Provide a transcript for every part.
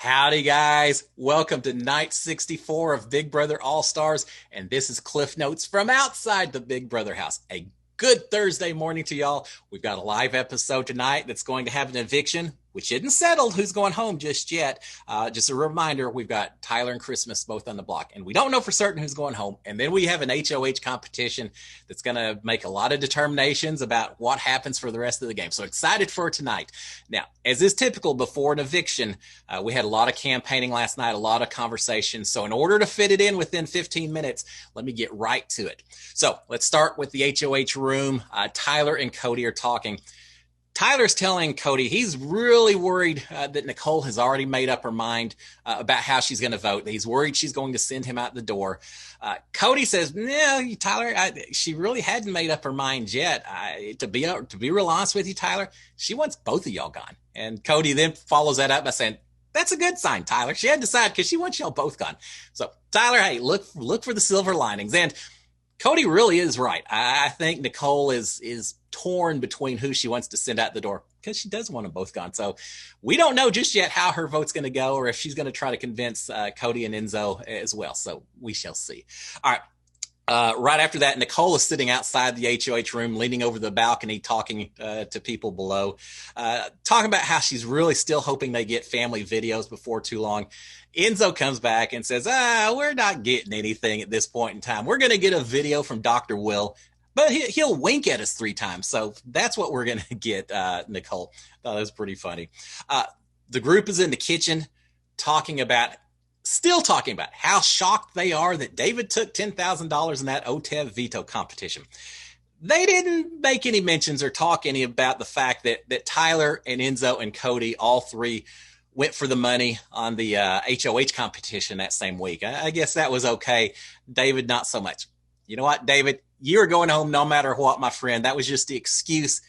Howdy, guys. Welcome to night 64 of Big Brother All-Stars, and this is Cliff Notes from outside the Big Brother house. A good Thursday morning to y'all. We've got a live episode tonight that's going to have an eviction, which isn't settled who's going home just yet. Just a reminder, we've got Tyler and Christmas both on the block, and we don't know for certain who's going home. And then we have an HOH competition that's going to make a lot of determinations about what happens for the rest of the game. So excited for tonight. Now, as is typical before an eviction, we had a lot of campaigning last night, a lot of conversation. So in order to fit it in within 15 minutes, let me get right to it. So let's start with the HOH room. Tyler and Cody are talking. Tyler's telling Cody he's really worried that Nicole has already made up her mind about how she's going to vote. He's worried she's going to send him out the door. Cody says, "No, Tyler, she really hadn't made up her mind yet. To be real honest with you, Tyler, she wants both of y'all gone." And Cody then follows that up by saying, "That's a good sign, Tyler. She had to decide because she wants y'all both gone." So Tyler, hey, look for the silver linings. And Cody really is right. I think Nicole is torn between who she wants to send out the door because she does want them both gone. So we don't know just yet how her vote's going to go or if she's going to try to convince Cody and Enzo as well. So we shall see. All right. Right after that, Nicole is sitting outside the HOH room, leaning over the balcony, talking to people below, talking about how she's really still hoping they get family videos before too long. Enzo comes back and says, we're not getting anything at this point in time. We're going to get a video from Dr. Will, but he'll wink at us 3 times. So that's what we're going to get, Nicole. Thought that was pretty funny. The group is in the kitchen still talking about how shocked they are that David took $10,000 in that OTEV veto competition. They didn't make any mentions or talk any about the fact that Tyler and Enzo and Cody, all three, went for the money on the HOH competition that same week. I guess that was okay. David, not so much. You know what, David? You're going home no matter what, my friend. That was just the excuse.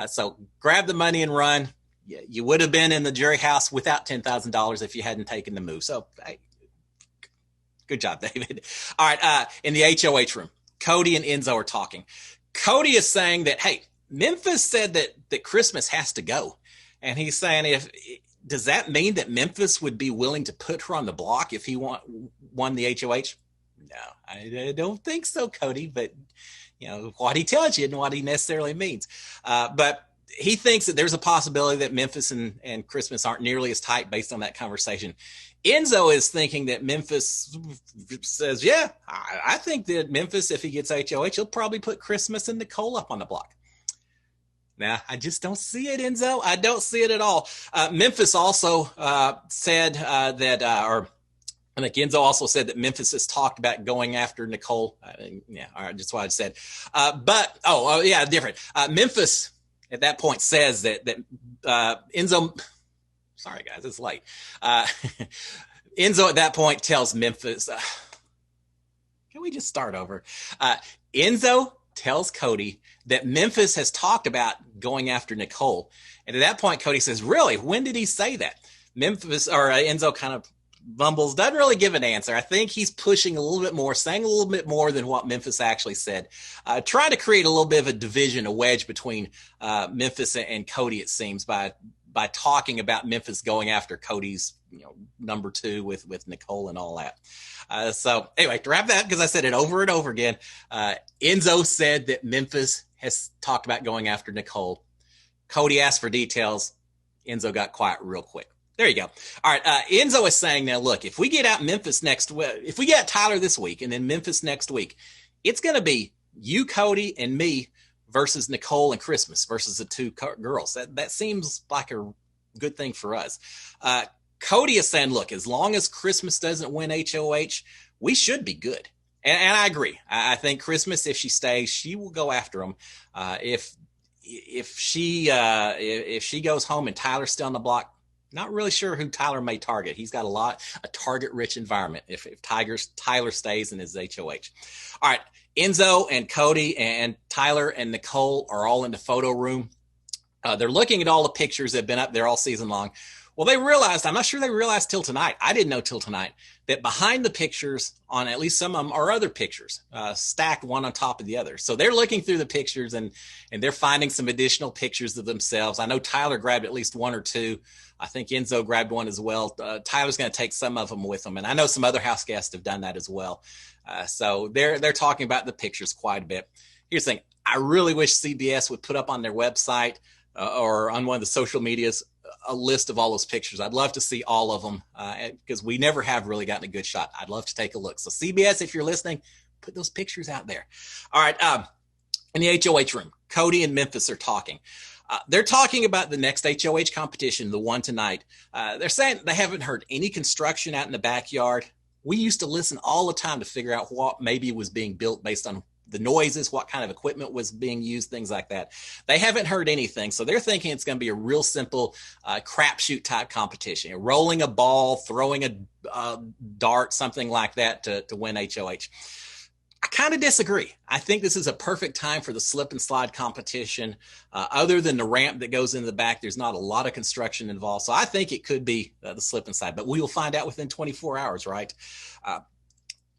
So grab the money and run. You would have been in the jury house without $10,000 if you hadn't taken the move. So hey, good job, David. All right, in the HOH room, Cody and Enzo are talking. Cody is saying that, hey, Memphis said that Christmas has to go. And he's saying, does that mean that Memphis would be willing to put her on the block if he won the HOH? No, I don't think so, Cody. But, what he tells you and what he necessarily means. But he thinks that there's a possibility that Memphis and Christmas aren't nearly as tight based on that conversation. Enzo is thinking that Memphis says, yeah, I think that Memphis, if he gets HOH, he'll probably put Christmas and Nicole up on the block. Now, I just don't see it, Enzo. I don't see it at all. Memphis also said that I think Enzo also said that Memphis has talked about going after Nicole. Yeah, all right, just what I said. Different. Memphis at that point says that Enzo, sorry guys, it's late. Enzo at that point tells Memphis, can we just start over? Enzo tells Cody that Memphis has talked about going after Nicole. And at that point, Cody says, really? When did he say that? Enzo kind of mumbles, doesn't really give an answer. I think he's pushing a little bit more, saying a little bit more than what Memphis actually said. Trying to create a little bit of a division, a wedge between Memphis and Cody, it seems, by talking about Memphis going after Cody's number 2 with Nicole and all that. So anyway, to wrap that, because I said it over and over again, Enzo said that Memphis has talked about going after Nicole. Cody asked for details. Enzo got quiet real quick. There you go. All right. Enzo is saying now, look, if we get out if we get Tyler this week and then Memphis next week, it's going to be you, Cody, and me versus Nicole and Christmas versus the 2 girls. That seems like a good thing for us. Cody is saying, look, as long as Christmas doesn't win HOH, we should be good. And I agree. I think Christmas, if she stays, she will go after him. If she goes home and Tyler's still on the block, not really sure who Tyler may target. He's got a target-rich environment if Tyler stays in his HOH. All right, Enzo and Cody and Tyler and Nicole are all in the photo room. They're looking at all the pictures that have been up there all season long. Well, they realized, I'm not sure they realized till tonight. I didn't know till tonight that behind the pictures on at least some of them are other pictures stacked one on top of the other. So they're looking through the pictures and they're finding some additional pictures of themselves. I know Tyler grabbed at least one or two. I think Enzo grabbed one as well. Tyler's going to take some of them with him. And I know some other house guests have done that as well. So they're talking about the pictures quite a bit. Here's the thing. I really wish CBS would put up on their website or on one of the social medias a list of all those pictures. I'd love to see all of them because we never have really gotten a good shot. I'd love to take a look. So CBS, if you're listening, put those pictures out there. All right. In the HOH room, Cody and Memphis are talking. They're talking about the next HOH competition, the one tonight. They're saying they haven't heard any construction out in the backyard. We used to listen all the time to figure out what maybe was being built based on the noises, what kind of equipment was being used, things like that. They haven't heard anything. So they're thinking it's going to be a real simple crapshoot type competition, rolling a ball, throwing a dart, something like that to win HOH. I kind of disagree. I think this is a perfect time for the slip and slide competition. Other than the ramp that goes into the back, there's not a lot of construction involved. So I think it could be the slip and slide, but we will find out within 24 hours, right?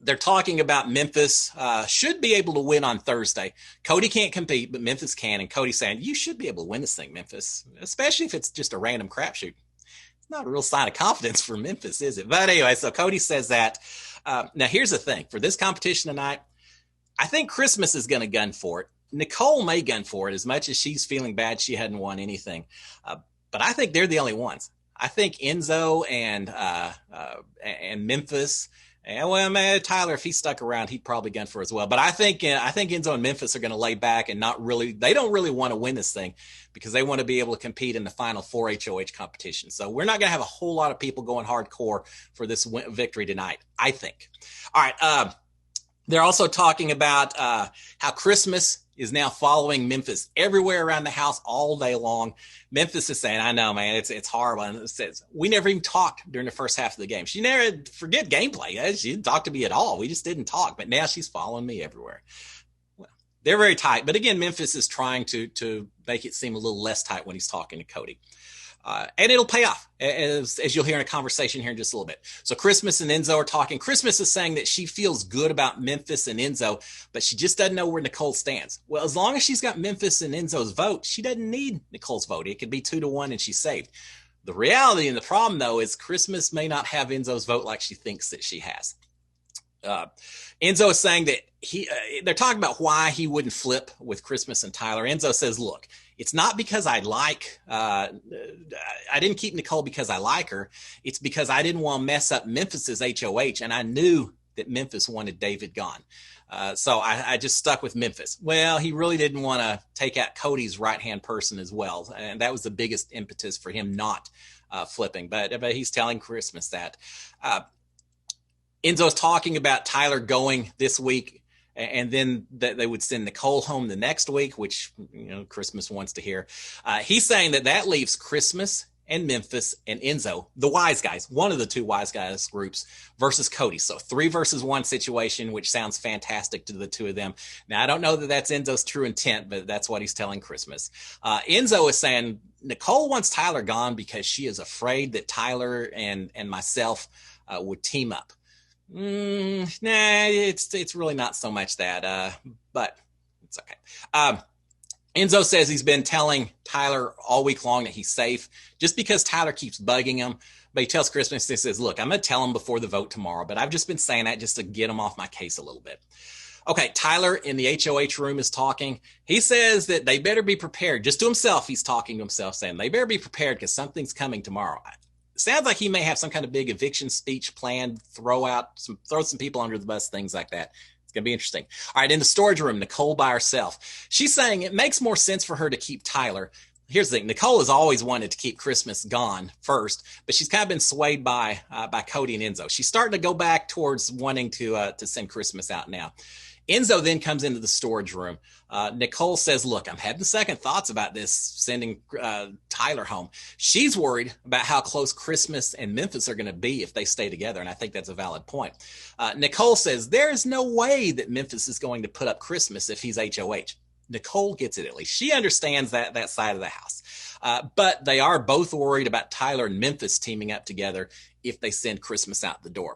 They're talking about Memphis should be able to win on Thursday. Cody can't compete, but Memphis can. And Cody's saying, you should be able to win this thing, Memphis, especially if it's just a random crapshoot. It's not a real sign of confidence for Memphis, is it? But anyway, so Cody says that. Now, here's the thing. For this competition tonight, I think Christmas is going to gun for it. Nicole may gun for it as much as she's feeling bad she hadn't won anything. But I think they're the only ones. I think Enzo and Memphis. And well, man, Tyler, if he stuck around, he'd probably gun for it as well. But I think Enzo and Memphis are going to lay back and they don't really want to win this thing because they want to be able to compete in the final 4 HOH competition. So we're not going to have a whole lot of people going hardcore for this victory tonight, I think. All right. They're also talking about how Christmas is now following Memphis everywhere around the house all day long. Memphis is saying, I know, man, it's horrible. And it says, we never even talked during the first half of the game. She never, forget gameplay. She didn't talk to me at all. We just didn't talk. But now she's following me everywhere. Well, they're very tight. But again, Memphis is trying to make it seem a little less tight when he's talking to Cody. And it'll pay off, as you'll hear in a conversation here in just a little bit. So Christmas and Enzo are talking. Christmas is saying that she feels good about Memphis and Enzo, but she just doesn't know where Nicole stands. Well, as long as she's got Memphis and Enzo's vote, she doesn't need Nicole's vote. It could be 2-1 and she's saved. The reality and the problem, though, is Christmas may not have Enzo's vote like she thinks that she has. Enzo is saying that they're talking about why he wouldn't flip with Christmas and Tyler. Enzo says, look, it's not because I didn't keep Nicole because I like her. It's because I didn't want to mess up Memphis's HOH, and I knew that Memphis wanted David gone. So I just stuck with Memphis. Well, he really didn't want to take out Cody's right-hand person as well, and that was the biggest impetus for him not flipping. But he's telling Christmas that. Enzo's talking about Tyler going this week, and then that they would send Nicole home the next week, which, Christmas wants to hear. He's saying that leaves Christmas and Memphis and Enzo, the wise guys, one of the 2 wise guys groups, versus Cody. So 3 versus 1 situation, which sounds fantastic to the 2 of them. Now, I don't know that that's Enzo's true intent, but that's what he's telling Christmas. Enzo is saying Nicole wants Tyler gone because she is afraid that Tyler and myself would team up. Nah, it's really not so much that, but it's okay. Enzo says he's been telling Tyler all week long that he's safe just because Tyler keeps bugging him. But he tells Christmas, he says, look, I'm going to tell him before the vote tomorrow, but I've just been saying that just to get him off my case a little bit. Okay, Tyler in the HOH room is talking. He says that they better be prepared. Just to himself, he's talking to himself, saying they better be prepared because something's coming tomorrow. Sounds like he may have some kind of big eviction speech planned, throw some people under the bus, things like that. It's going to be interesting. All right, in the storage room, Nicole by herself. She's saying it makes more sense for her to keep Tyler. Here's the thing. Nicole has always wanted to keep Christmas gone first, but she's kind of been swayed by Cody and Enzo. She's starting to go back towards wanting to send Christmas out now. Enzo then comes into the storage room. Nicole says, look, I'm having second thoughts about this, sending Tyler home. She's worried about how close Christmas and Memphis are going to be if they stay together, and I think that's a valid point. Nicole says, there is no way that Memphis is going to put up Christmas if he's HOH. Nicole gets it at least. She understands that side of the house. But they are both worried about Tyler and Memphis teaming up together if they send Christmas out the door.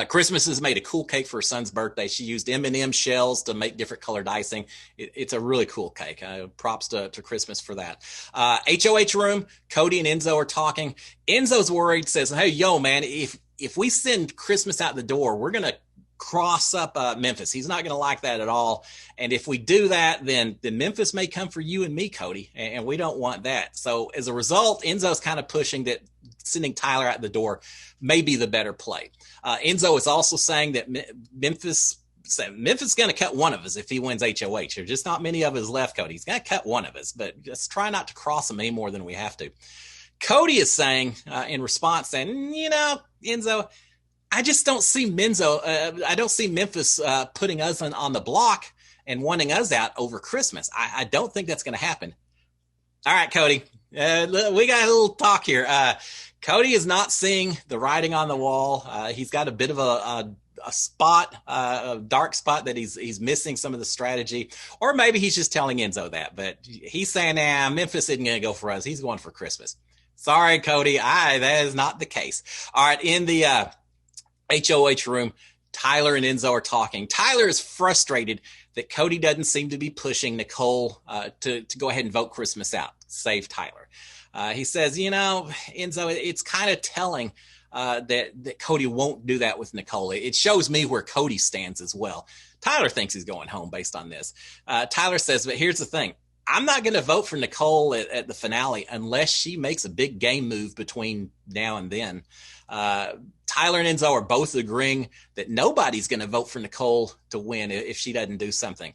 Christmas has made a cool cake for her son's birthday. She used M&M shells to make different colored icing. It's a really cool cake. Props to Christmas for that. HOH room, Cody and Enzo are talking. Enzo's worried, says, hey, yo, man, if we send Christmas out the door, we're going to cross up Memphis. He's not going to like that at all. And if we do that, then Memphis may come for you and me, Cody, and we don't want that. So as a result, Enzo's kind of pushing that sending Tyler out the door may be the better play. Enzo is also saying that Memphis is going to cut one of us if he wins HOH. There's just not many of us left, Cody. He's going to cut one of us, but just try not to cross him any more than we have to. Cody is saying in response, saying, Enzo, I just don't see I don't see Memphis putting us on the block and wanting us out over Christmas. I don't think that's going to happen. All right, Cody, we got a little talk here. Cody is not seeing the writing on the wall. He's got a bit of a spot, a dark spot that he's missing some of the strategy, or maybe he's just telling Enzo that. But he's saying, Memphis isn't going to go for us. He's going for Christmas. Sorry, Cody. That is not the case. All right, in the HOH room, Tyler and Enzo are talking. Tyler is frustrated that Cody doesn't seem to be pushing Nicole to go ahead and vote Christmas out, save Tyler. He says, Enzo, it's kind of telling that Cody won't do that with Nicole. It shows me where Cody stands as well. Tyler thinks he's going home based on this. Tyler says, but here's the thing. I'm not going to vote for Nicole at the finale unless she makes a big game move between now and then. Tyler and Enzo are both agreeing that nobody's going to vote for Nicole to win if she doesn't do something.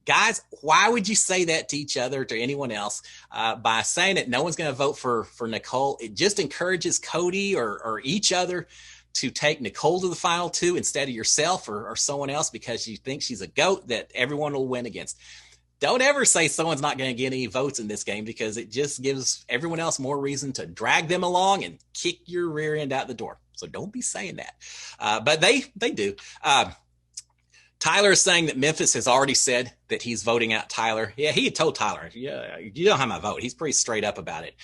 Guys, why would you say that to each other, to anyone else? By saying that no one's going to vote for Nicole, it just encourages Cody or each other to take Nicole to the final two instead of yourself or someone else because you think she's a GOAT that everyone will win against. Don't ever say someone's not going to get any votes in this game because it just gives everyone else more reason to drag them along and kick your rear end out the door. So don't be saying that. But they do. Tyler is saying that Memphis has already said that he's voting out Tyler. Yeah, he had told Tyler, yeah, you don't have my vote. He's pretty straight up about it.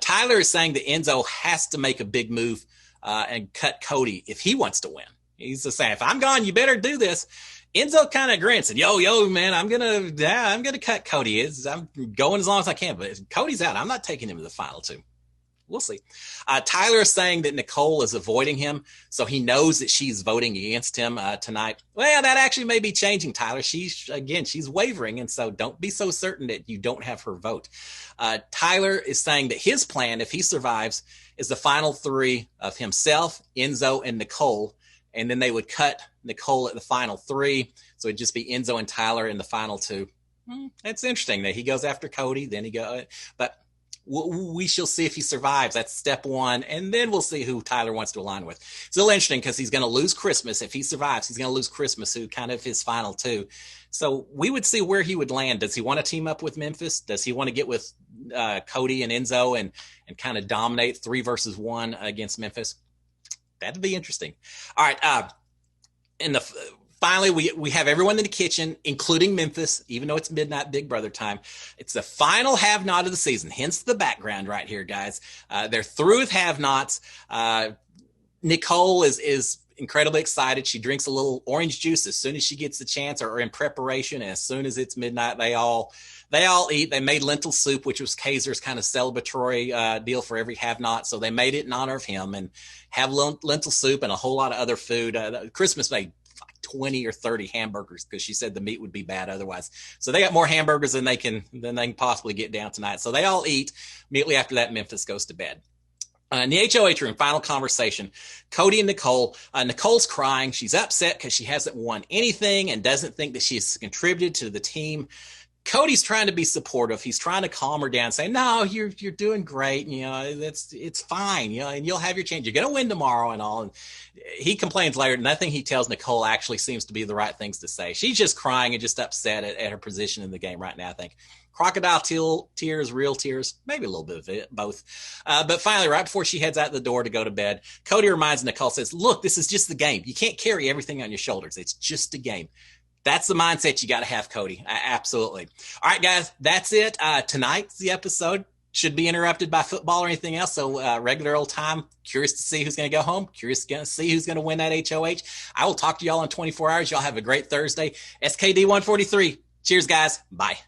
Tyler is saying that Enzo has to make a big move and cut Cody if he wants to win. He's just saying, if I'm gone, you better do this. Enzo kind of grins and yo, man, I'm gonna cut Cody. I'm going as long as I can, but if Cody's out, I'm not taking him to the final two. We'll see. Tyler is saying that Nicole is avoiding him, so he knows that she's voting against him tonight. Well, that actually may be changing, Tyler. She's wavering, and so don't be so certain that you don't have her vote. Tyler is saying that his plan, if he survives, is the final three of himself, Enzo, and Nicole, and then they would cut Nicole at the final three, so it'd just be Enzo and Tyler in the final two. That's interesting that he goes after Cody, then he goes, but we shall see if he survives. That's step one. And then we'll see who Tyler wants to align with. It's a little interesting because he's going to lose Christmas. If he survives, he's going to lose Christmas, who kind of his final two. So we would see where he would land. Does he want to team up with Memphis? Does he want to get with Cody and Enzo and kind of dominate 3 versus 1 against Memphis? That'd be interesting. All right. Finally, we have everyone in the kitchen, including Memphis, even though it's midnight Big Brother time. It's the final have-not of the season, hence the background right here, guys. They're through with have-nots. Nicole is incredibly excited. She drinks a little orange juice as soon as she gets the chance or in preparation. And as soon as it's midnight, they all eat. They made lentil soup, which was Kaiser's kind of celebratory deal for every have-not. So they made it in honor of him and have lentil soup and a whole lot of other food. Christmas made 20 or 30 hamburgers because she said the meat would be bad otherwise. So they got more hamburgers than they can possibly get down tonight. So they all eat. Immediately after that, Memphis goes to bed. In the HOH room, final conversation, Cody and Nicole. Nicole's crying. She's upset because she hasn't won anything and doesn't think that she's contributed to the team. Cody's trying to be supportive. He's trying to calm her down, saying, no, you're doing great. It's fine, and you'll have your chance. You're going to win tomorrow and all. And he complains later. Nothing he tells Nicole actually seems to be the right things to say. She's just crying and just upset at her position in the game right now, I think. Crocodile tears, real tears, maybe a little bit of it, both. But finally, right before she heads out the door to go to bed, Cody reminds Nicole, says, look, this is just the game. You can't carry everything on your shoulders. It's just a game. That's the mindset you got to have, Cody. Absolutely. All right, guys, that's it. Tonight's the episode. should be interrupted by football or anything else. So regular old time. Curious to see who's going to go home. Curious to see who's going to win that HOH. I will talk to y'all in 24 hours. Y'all have a great Thursday. SKD 143. Cheers, guys. Bye.